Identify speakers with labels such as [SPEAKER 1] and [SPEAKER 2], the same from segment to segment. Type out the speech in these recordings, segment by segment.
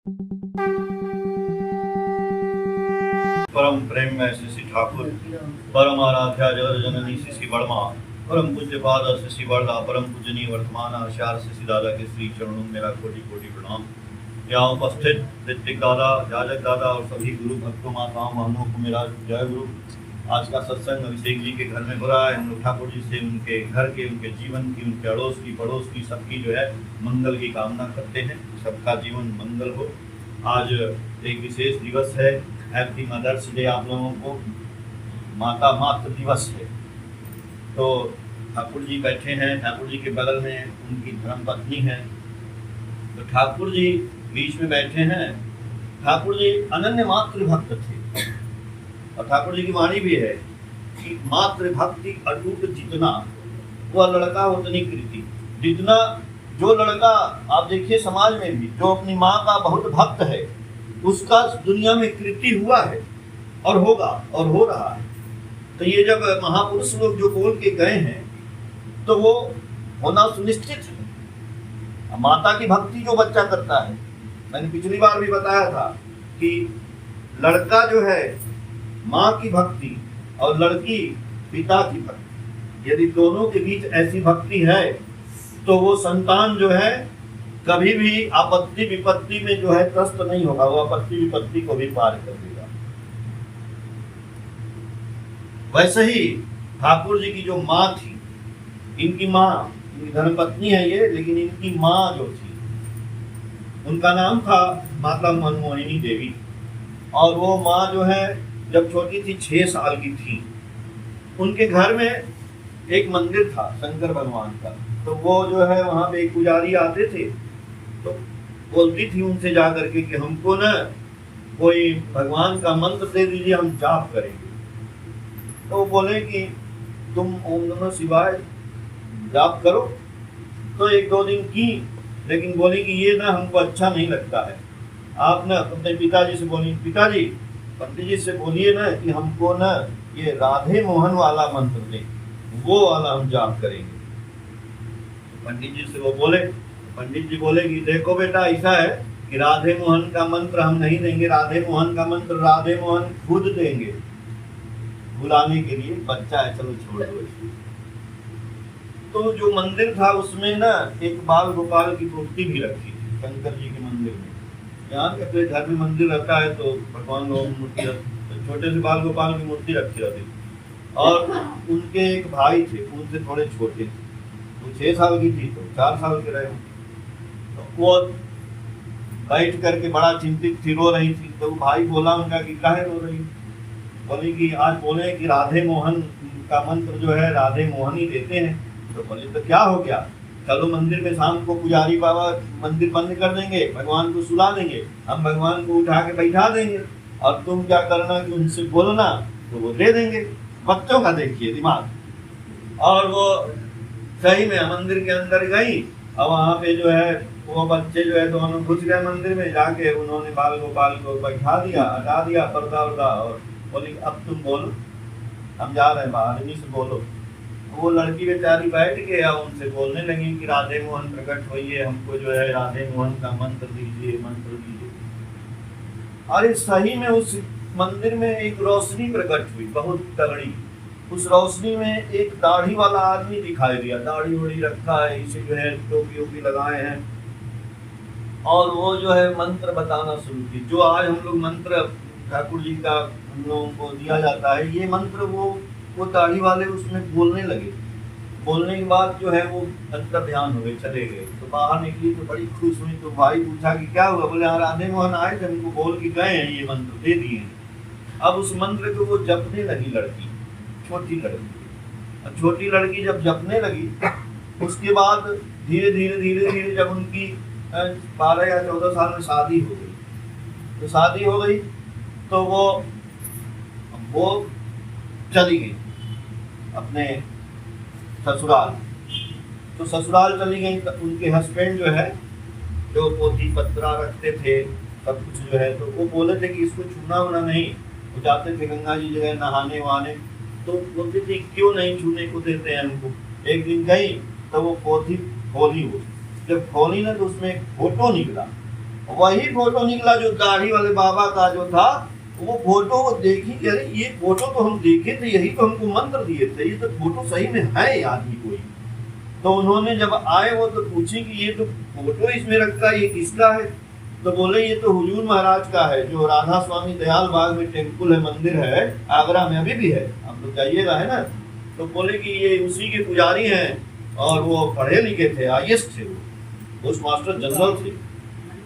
[SPEAKER 1] परम प्रेम में श्री ठाकुर परम आराध्या जगत जननी श्री बर्मा परम पूज्य पाद श्री बरदा परम पूजनीय वर्तमान आचार्य श्री दादा के श्री चरणों में मेरा कोटि कोटि प्रणाम। यहाँ उपस्थित ऋतिक दादा, जाजक दादा और सभी गुरु भक्तों माताओं बहनों को मेरा जय गुरु। आज का सत्संग अभिषेक जी के घर में हो रहा है। हम लोग ठाकुर जी से उनके घर के, उनके जीवन की, उनके अड़ोस की, पड़ोस की, सबकी जो है मंगल की कामना करते हैं, सबका जीवन मंगल हो। आज एक विशेष दिवस है, हैप्पी मदर्स डे आप लोगों को, माता मातृ दिवस है। तो ठाकुर जी बैठे हैं, ठाकुर जी के बगल में उनकी धर्मपत्नी है। तो ठाकुर जी बीच में बैठे हैं। ठाकुर जी अनन्य मातृ भक्त थे और ठाकुर जी की वाणी भी है कि मातृ भक्ति अटूट जितना, वह लड़का उतनी कृति। जितना जो लड़का आप देखिए समाज में भी जो अपनी माँ का बहुत भक्त है, उसका दुनिया में कृति हुआ है और होगा और हो रहा है। तो ये जब महापुरुष लोग जो बोल के गए हैं तो वो होना सुनिश्चित है। माता की भक्ति जो बच्चा करता है, मैंने पिछली बार भी बताया था कि लड़का जो है माँ की भक्ति और लड़की पिता की भक्ति, यदि दोनों के बीच ऐसी भक्ति है तो वो संतान जो है कभी भी आपत्ति विपत्ति में जो है त्रस्त नहीं होगा, वो आपत्ति विपत्ति को भी पार कर देगा। वैसे ही ठाकुर जी की जो माँ थी, इनकी माँ, इनकी धर्मपत्नी है ये, लेकिन इनकी माँ जो थी उनका नाम था माता मनमोहिनी देवी। और वो माँ जो है जब छोटी थी, 6 साल की थी, उनके घर में एक मंदिर था शंकर भगवान का। तो वो जो है वहाँ पे एक पुजारी आते थे, तो बोलती थी उनसे जा करके कि हमको ना कोई भगवान का मंत्र दे दीजिए, हम जाप करेंगे। तो वो बोले कि तुम ओम नमः शिवाय जाप करो। तो 1-2 दिन की, लेकिन बोली कि ये ना हमको अच्छा नहीं लगता है। आप ना अपने पिताजी से बोली, पिताजी पंडित जी से बोलिए ना कि हमको ना ये राधे मोहन वाला मंत्र दे, वो वाला हम जाप करेंगे। पंडित जी से वो बोले, पंडित जी बोले कि देखो बेटा, ऐसा है कि राधे मोहन का मंत्र हम नहीं देंगे, राधे मोहन का मंत्र राधे मोहन खुद देंगे बुलाने के लिए, बच्चा है, चलो छोड़ दो। तो जो मंदिर था उसमें ना एक बाल गोपाल की मूर्ति भी रखी थी, शंकर जी के मंदिर में। यहाँ के अपने घर में मंदिर रहता है तो भगवान लोगों की मूर्ति, छोटे से बाल गोपाल की मूर्ति रखी रहती थी। और उनके एक भाई थे, उनसे थोड़े छोटे, वो 6 साल की थी तो 4 साल के रहे। तो वो बैठ करके बड़ा चिंतित थी, रो रही थी। तो भाई बोला उनका कि काहे रो रही? बोली कि आज बोले कि राधे मोहन का मंत्र जो है राधे मोहन ही देते हैं। तो बोले तो क्या हो गया, चलो मंदिर में शाम को पुजारी बाबा मंदिर बंद कर देंगे, भगवान को सुला देंगे, हम भगवान को उठा के बैठा देंगे और तुम क्या करना कि उनसे बोलना तो वो दे देंगे। बच्चों का देखिए दिमाग। और वो सही में मंदिर के अंदर गई और वहाँ पे जो है वो बच्चे जो है दोनों घुस गए मंदिर में। जाके उन्होंने बाल गोपाल को बैठा दिया, हटा दिया पर्दा वर्दा और बोली अब तुम बोलो, हम जा रहे हैं बाहर, इन्हीं से बोलो। वो लड़की बेचारी बैठ के और उनसे बोलने लगी कि राधे मोहन प्रकट होइए, हमको जो है राधे मोहन का मंत्र दीजिए, मंत्र दीजिए। अरे सही में उस मंदिर में एक रोशनी प्रकट हुई बहुत तगड़ी। उस रोशनी में एक दाढ़ी वाला आदमी दिखाई दिया, दाढ़ी उड़ी रखा है, इसे जो है टोपी वोपी लगाए हैं, और वो जो है मंत्र बताना शुरू की। जो आज हम लोग मंत्र ठाकुर जी का हम लोगों को दिया जाता है, ये मंत्र वो दाढ़ी वाले उसमें बोलने लगे। बोलने के बाद जो है वो अंतर ध्यान हो गए, चले गए। तो बाहर निकली तो बड़ी खुश हुई। तो भाई पूछा कि क्या हुआ? बोले राधे मोहन आए थे, हमको बोल के गए हैं, ये मंत्र दे दिए। अब उस मंत्र को वो जपने लगी लड़की, छोटी लड़की। अब छोटी लड़की जब जपने लगी, उसके बाद धीरे धीरे जब उनकी 12 या 14 साल में शादी हो गई, तो शादी हो गई तो वो चली गई अपने ससुराल। तो ससुराल चली गई तो उनके हस्बैंड जो है, जो पोथी पत्रा रखते थे सब कुछ जो है, तो वो बोले थे कि इसको छूना वूना नहीं। वो जाते थे गंगा जी जो है नहाने वहाने, तो बोलते थे क्यों नहीं छूने को देते हैं हमको। एक दिन गई तो वो पोथी खोली, वो जब खोली ना तो उसमें एक फोटो निकला वही फोटो निकला जो दाढ़ी वाले बाबा का जो था। वो फोटो वो देखी कि अरे ये फोटो तो हम देखे थे, यही तो हमको मंत्र दिए थे, ये तो फोटो सही में है ये आदमी कोई। तो उन्होंने जब आए वो तो पूछे कि ये तो फोटो इसमें रखा है, ये किसका है? तो बोले ये तो हुजूर महाराज का है, जो राधा स्वामी दयाल बाग में टेम्पल है, मंदिर है, आगरा में अभी भी है, आप लोग जाइएगा, है ना। तो बोले कि ये उसी के पुजारी हैं और वो पढ़े लिखे थे, IAS थे, वो पोस्ट मास्टर जनरल थे।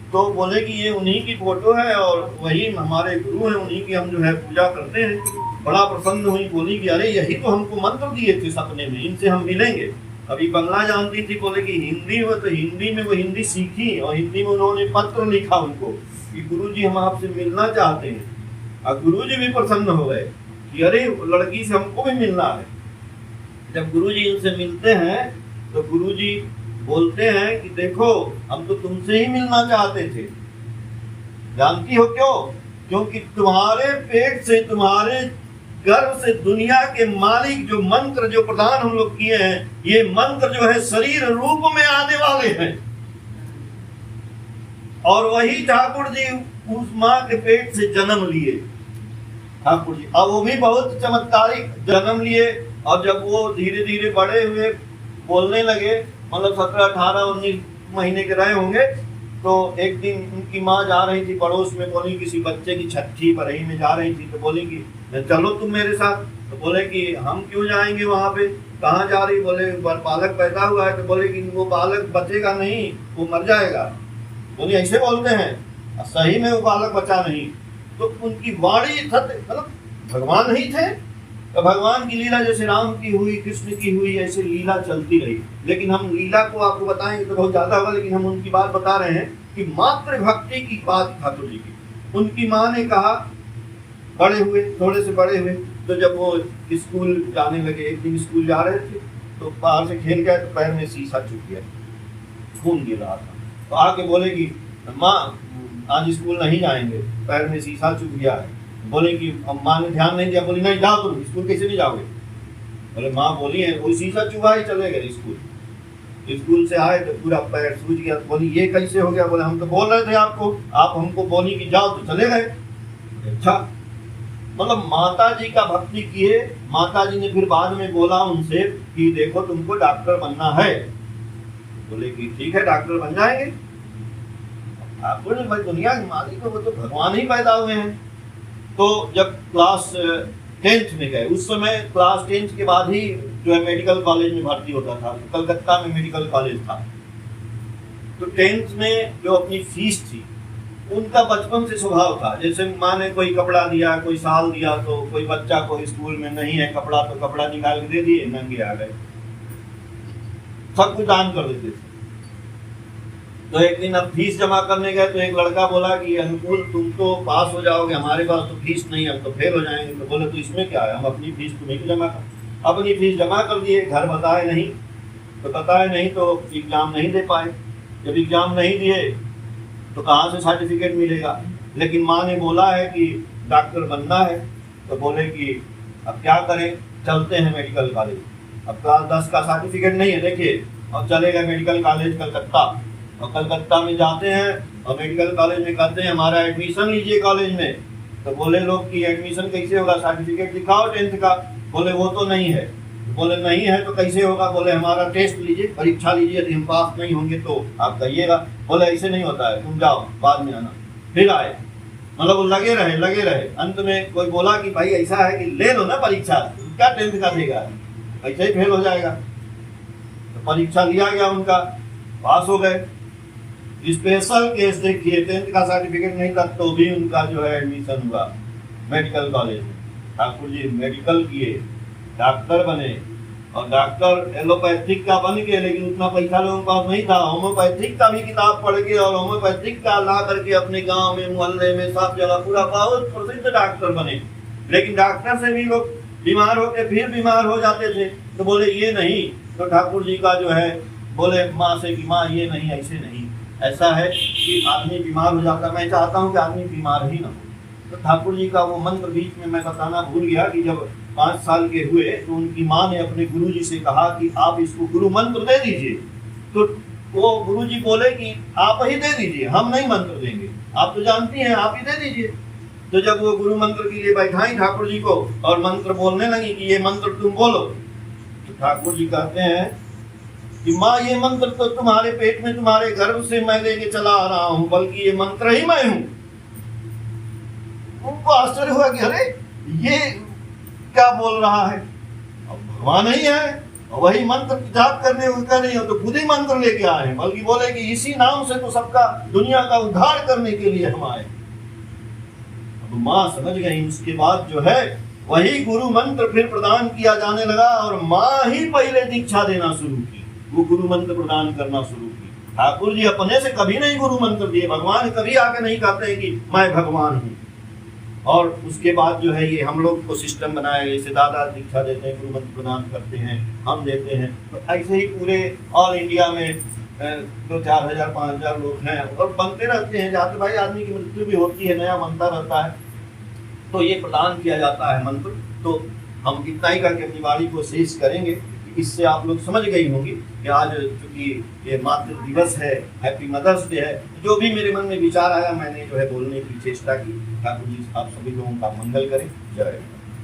[SPEAKER 1] तो बोले कि ये उन्हीं की फोटो है और वही हमारे गुरु हैं, उन्हीं की हम जो है पूजा करते हैं। बड़ा प्रसन्न हुई, बोली कि अरे यही तो हमको मंत्र दिए थे सपने में, इनसे हम मिलेंगे। अभी बंगला जानती थी, बोले कि हिंदी में, तो हिंदी में वो हिंदी सीखी और हिंदी में उन्होंने पत्र लिखा उनको कि गुरुजी हम आपसे मिलना चाहते हैं। और गुरुजी भी प्रसन्न हो गए कि अरे लड़की से हमको भी मिलना है। जब गुरुजी इनसे मिलते हैं तो गुरुजी बोलते हैं कि देखो हम तो तुमसे ही मिलना चाहते थे, जानती हो क्यों? क्योंकि तुम्हारे पेट से, तुम्हारे गर्भ से दुनिया के मालिक जो मंत्र जो प्रदान हम लोग किए हैं, ये मंत्र जो है शरीर रूप में आने वाले हैं। और वही ठाकुर जी उस माँ के पेट से जन्म लिए ठाकुर जी, अब वो भी बहुत चमत्कारिक जन्म लिए। और जब वो धीरे धीरे बड़े हुए, बोलने लगे, मतलब 17, 18, 19 महीने के रहे होंगे, तो एक दिन उनकी माँ जा रही थी पड़ोस में, बोली किसी बच्चे की छठी बरही में जा रही थी, तो बोली कि चलो तुम मेरे साथ। तो बोले कि हम क्यों जाएंगे वहाँ पे, कहाँ जा रही? बोले बालक पैदा हुआ है। तो बोले कि वो बालक बचेगा नहीं, वो मर जाएगा। बोली ऐसे बोलते हैं, सही में वो बालक बचा नहीं। तो उनकी वाणी सत्य, मतलब भगवान ही थे। तो भगवान की लीला जैसे राम की हुई, कृष्ण की हुई, ऐसे लीला चलती रही। लेकिन हम लीला को आपको बताएंगे तो बहुत ज्यादा होगा, लेकिन हम उनकी बात बता रहे हैं कि मातृ भक्ति की बात ठाकुर जी की। उनकी माँ ने कहा, बड़े हुए, थोड़े से बड़े हुए, तो जब वो स्कूल जाने लगे, एक दिन स्कूल जा रहे थे तो बाहर से खेल गए तो पैर में शीशा चुभ गया, खून गिर रहा था। तो आके बोले कि माँ आज स्कूल नहीं जाएंगे, पैर में शीशा चुभ गया है। बोले कि माँ ने ध्यान नहीं दिया, बोली नहीं जाओ तुम स्कूल, कैसे नहीं जाओगे? बोले माँ बोली है वो शीशा चुभा ही चले गए स्कूल। स्कूल से आए तो पूरा पैर सूज गया। तो बोली ये कैसे हो गया? बोले हम तो बोल रहे थे आपको, आप हमको बोली कि जाओ तो चले गए। अच्छा, मतलब माता जी का भक्ति किए। माता जी ने फिर बाद में बोला उनसे कि देखो तुमको डॉक्टर बनना है। बोले कि ठीक है डॉक्टर बन जाएंगे। ठाकुर ने भाई दुनिया के मालिक है, वो तो भगवान ही पैदा हुए हैं। तो जब क्लास 10th में गए, उस समय क्लास 10th के बाद ही जो है मेडिकल कॉलेज में भर्ती होता था। तो कलकत्ता में मेडिकल कॉलेज था। तो 10th में जो अपनी फीस थी, उनका बचपन से स्वभाव था, जैसे माँ ने कोई कपड़ा दिया, कोई साल दिया, तो कोई बच्चा को स्कूल में नहीं है कपड़ा तो कपड़ा निकाल के दे दिए, नंगे आ गए, सब कुछ दान कर देते थे। तो एक दिन अब फीस जमा करने गए तो एक लड़का बोला कि अनुकूल तुम तो पास हो जाओगे, हमारे पास तो फीस नहीं है, हम तो फेल हो जाएंगे। तो बोले तो इसमें क्या है, हम अपनी फीस तुम्हें भी जमा कर। अपनी फीस जमा कर दिए, घर बताए नहीं, तो बताए नहीं तो एग्जाम नहीं दे पाए। जब एग्जाम नहीं दिए तो कहाँ से सर्टिफिकेट मिलेगा? लेकिन माँ ने बोला है कि डॉक्टर बनना है। तो बोले कि अब क्या करें, चलते हैं मेडिकल कॉलेज। अब क्लास 10 का सर्टिफिकेट नहीं है देखिए, और चले गए मेडिकल कॉलेज कलकत्ता। और कलकत्ता में जाते हैं और मेडिकल कॉलेज में कहते हैं हमारा एडमिशन लीजिए कॉलेज में। तो बोले लोग कि एडमिशन कैसे होगा, सर्टिफिकेट दिखाओ 10th का। बोले वो तो नहीं है। बोले नहीं है तो कैसे होगा? बोले हमारा टेस्ट लीजिए, परीक्षा लीजिए, यदि हम पास नहीं होंगे तो आप कहिएगा। बोले ऐसे नहीं होता है, तुम जाओ बाद में आना। फिर आए, मतलब वो लगे रहे। अंत में कोई बोला कि भाई ऐसा है कि ले लो ना परीक्षा, क्या 10th का देगा, ऐसे ही फेल हो जाएगा। तो परीक्षा लिया गया उनका, पास हो गए। स्पेशल केस देखिए, 10th का सर्टिफिकेट नहीं था तो भी उनका जो है एडमिशन हुआ मेडिकल कॉलेज में। ठाकुर जी मेडिकल किए, डॉक्टर बने, और डॉक्टर एलोपैथिक का बन गए, लेकिन उतना पैसा लोगों के पास नहीं था। होम्योपैथिक का भी किताब पढ़ के और होम्योपैथिक का ला करके अपने गांव में, मोहल्ले में, सब जगह पूरा बहुत प्रसिद्ध डॉक्टर बने। लेकिन डॉक्टर से भी लोग बीमार होकर फिर बीमार हो जाते थे। तो बोले ये नहीं। तो ठाकुर जी का जो है बोले माँ से कि माँ ये नहीं, ऐसे नहीं, ऐसा है कि आदमी बीमार हो जाता, मैं चाहता हूँ कि आदमी बीमार ही ना हो। तो ठाकुर जी का वो मंत्र बीच में मैं बताना भूल गया कि जब 5 साल के हुए तो उनकी माँ ने अपने गुरु जी से कहा कि आप इसको गुरु मंत्र दे दीजिए। तो वो गुरुजी बोले कि आप ही दे दीजिए, हम नहीं मंत्र देंगे, आप तो जानती हैं, आप ही दे दीजिए। तो जब वो गुरु मंत्र के लिए बैठाई ठाकुर जी को और मंत्र बोलने लगी कि ये मंत्र तुम बोलो, तो ठाकुर जी कहते हैं कि माँ ये मंत्र तो तुम्हारे पेट में तुम्हारे गर्भ से मैं लेके चला आ रहा हूं, बल्कि ये मंत्र ही मैं हूं। उनको आश्चर्य हुआ कि अरे ये क्या बोल रहा है, अब भगवान ही है, वही मंत्र जाप करने का नहीं हो तो खुद ही मंत्र लेके आए, बल्कि बोले कि इसी नाम से तो सबका दुनिया का उद्धार करने के लिए हम आए। अब माँ समझ गई। उसके बाद जो है वही गुरु मंत्र फिर प्रदान किया जाने लगा और माँ ही पहले दीक्षा देना शुरू की, वो गुरु मंत्र प्रदान करना शुरू की। ठाकुर जी अपने से कभी नहीं गुरु मंत्र दिए, भगवान कभी आके नहीं कहते हैं कि मैं भगवान हूँ। और उसके बाद जो है ये हम लोग को सिस्टम बनाया गया, जैसे दादा दीक्षा देते हैं, गुरु मंत्र प्रदान करते हैं, हम देते हैं, तो ऐसे ही पूरे ऑल इंडिया में 2-4 हजार 5 हजार लोग हैं और बनते रहते हैं। जाते भाई आदमी की मृत्यु भी होती है, नया बनता रहता है, तो ये प्रदान किया जाता है मंत्र। तो हम इतना ही करके अपनी वाणी को शेष करेंगे। इससे आप लोग समझ गई होंगी कि आज चूंकि ये मातृ दिवस है, हैप्पी मदर्स डे है, जो भी मेरे मन में विचार आया मैंने जो है बोलने की चेष्टा की। ठाकुर जी आप सभी लोगों का मंगल करें। जय